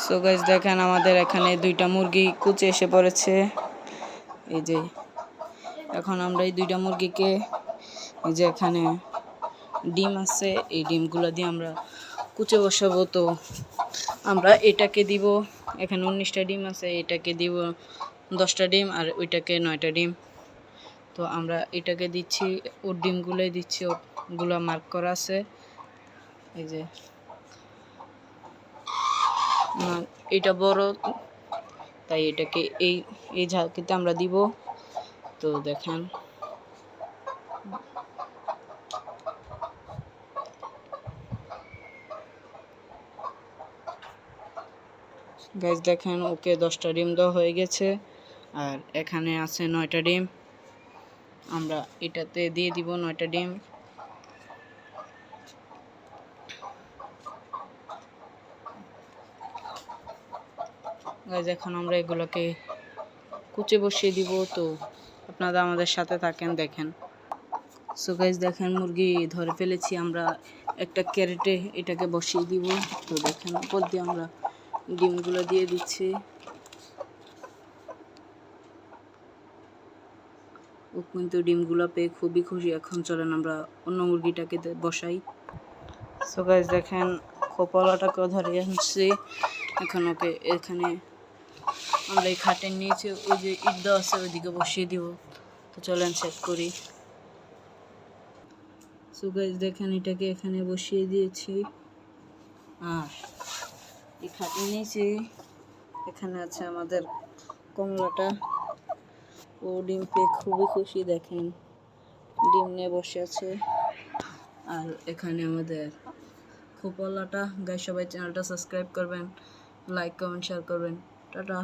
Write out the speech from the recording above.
So guys দেখেন আমাদের এখানে দুইটা মুরগি কুচে এসে পড়েছে। এই যে এখন আমরা এই দুইটা মুরগিকে এই যে এখানে ডিম আছে, এই ডিমগুলো দিয়ে আমরা কুচে বসাবো। তো আমরা এটাকে দিব, এখানে 19টা ডিম আছে, এটাকে দিব 10টা ডিম আর ওইটাকে 9টা ডিম। তো আমরা এটাকে দিচ্ছি, ওর ডিমগুলোই দিচ্ছি, ওগুলো মার্ক করা আছে। এই যে এটা বড়, তাই এটাকে এই এই ঝাঁকিতে আমরা দিব। তো দেখেন গাইস, দেখেন ওকে 10টা ডিম দেওয়া হয়ে গেছে আর এখানে আছে 9টা ডিম। আমরা এটাতে দিয়ে দিব 9টা ডিম। গাইস এখন আমরা এগুলোকে কুচে বসিয়ে দিব। তো আপনারা আমাদের সাথে থাকেন, দেখেন। সো গাইস দেখেন মুরগি ধরে ফেলেছি আমরা একটা ক্যারেটে, এটাকে বসিয়ে দিব। তো দেখেন উপর দিয়ে আমরা ডিমগুলো দিয়ে দিচ্ছি। ও কিন্তু ডিমগুলো পেয়ে খুবই খুশি। এখন চলেন আমরা অন্য মুরগিটাকে বসাই। সো গাইস দেখেন খোপালাটাকেও ধরে আনছি। এখন ওকে এখানে আমরা এই খাটের নিচে ওই যে ইট দেওয়া আছে ওইদিকে বসিয়ে দিব। তো চলেন চেক করি। সো গাইস দেখেন এটাকে এখানে বসিয়ে দিয়েছি আর এই খাটের নিচে এখানে আছে আমাদের কমলাটা। ও ডিম পেয়ে খুবই খুশি, দেখেন ডিম নিয়ে বসে আছে। আর এখানে আমাদের খোপালাটা। গাইস সবাই চ্যানেলটা সাবস্ক্রাইব করবেন, লাইক কমেন্ট শেয়ার করবেন। টাটা।